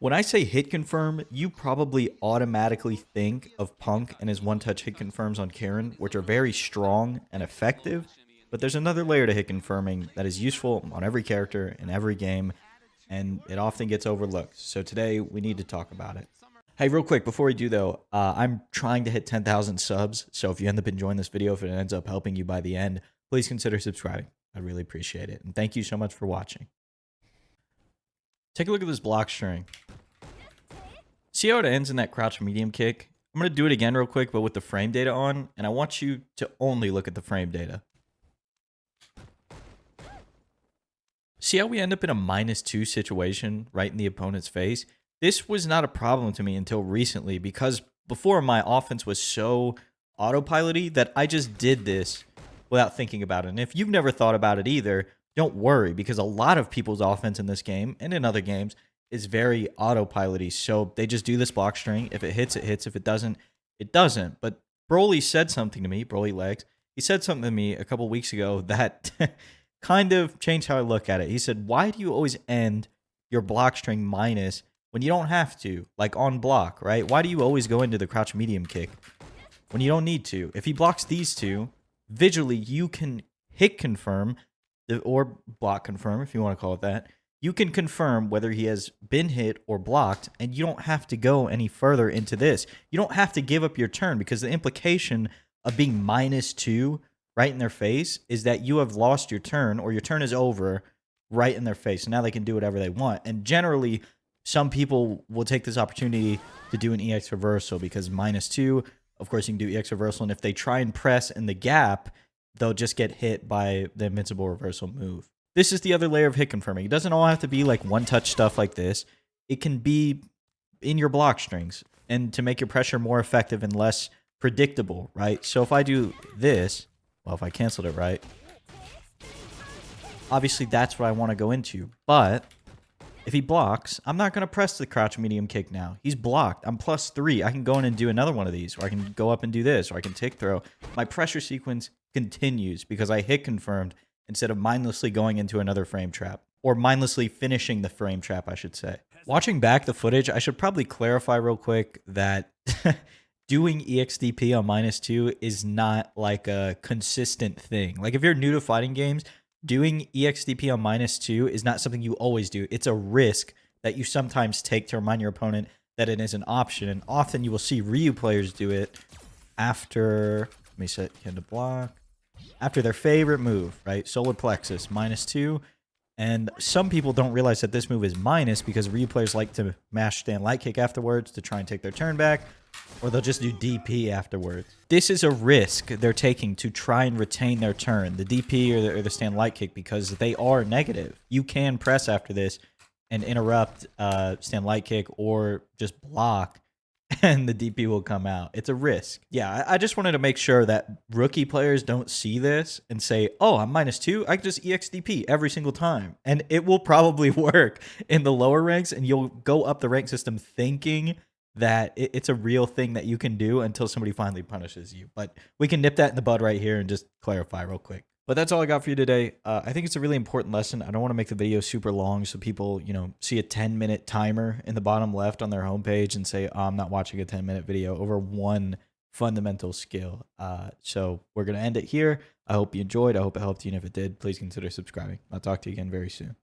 When I say hit confirm, you probably automatically think of Punk and his one-touch hit confirms on Karen, which are very strong and effective. But there's another layer to hit confirming that is useful on every character in every game, and it often gets overlooked. So today we need to talk about it. Hey, real quick, before we do though, I'm trying to hit 10,000 subs. So if you end up enjoying this video, if it ends up helping you by the end, please consider subscribing. I really appreciate it. And thank you so much for watching. Take a look at this block string. See how it ends in that crouch medium kick? I'm going to do it again real quick, but with the frame data on, and I want you to only look at the frame data. See how we end up in a -2 situation right in the opponent's face? This was not a problem to me until recently because before my offense was so autopilot-y that I just did this without thinking about it. And if you've never thought about it either, don't worry because a lot of people's offense in this game and in other games is very autopilot-y. So they just do this block string. If it hits, it hits. If it doesn't, it doesn't. But Broly said something to me, Broly Legs. He said something to me a couple weeks ago that kind of changed how I look at it. He said, why do you always end your block string minus when you don't have to, like on block, right? Why do you always go into the crouch medium kick when you don't need to? If he blocks these two, visually you can hit confirm or block confirm, if you want to call it that. You can confirm whether he has been hit or blocked, and you don't have to go any further into this. You don't have to give up your turn because the implication of being -2 right in their face is that you have lost your turn or your turn is over right in their face. Now they can do whatever they want. And generally, some people will take this opportunity to do an EX reversal because -2, of course, you can do EX reversal. And if they try and press in the gap, they'll just get hit by the invincible reversal move. This is the other layer of hit confirming. It doesn't all have to be like one-touch stuff like this. It can be in your block strings and to make your pressure more effective and less predictable, right? So if I do this, well, if I canceled it right, obviously that's what I want to go into. But if he blocks, I'm not going to press the crouch medium kick now. He's blocked. I'm +3. I can go in and do another one of these, or I can go up and do this, or I can tick throw. My pressure sequence continues because I hit confirmed instead of mindlessly going into another frame trap, or mindlessly finishing the frame trap, I should say. Watching back the footage, I should probably clarify real quick that doing EXDP on -2 is not like a consistent thing. Like if you're new to fighting games, doing EXDP on -2 is not something you always do. It's a risk that you sometimes take to remind your opponent that it is an option. And often you will see Ryu players do it after, let me set him to block, after their favorite move, right? Solar Plexus, -2. And some people don't realize that this move is minus because Ryu players like to mash stand light kick afterwards to try and take their turn back, or they'll just do DP afterwards. This is a risk they're taking to try and retain their turn, the DP or the stand light kick, because they are negative. You can press after this and interrupt stand light kick or just block, and the DP will come out. It's a risk. Yeah, I just wanted to make sure that rookie players don't see this and say, oh, I'm -2. I can just EXDP every single time. And it will probably work in the lower ranks, and you'll go up the rank system thinking that it's a real thing that you can do until somebody finally punishes you. But we can nip that in the bud right here and just clarify real quick. But that's all I got for you today. I think it's a really important lesson. I don't want to make the video super long so people, see a 10-minute timer in the bottom left on their homepage and say, oh, I'm not watching a 10-minute video over one fundamental skill. So we're going to end it here. I hope you enjoyed. I hope it helped you. And if it did, please consider subscribing. I'll talk to you again very soon.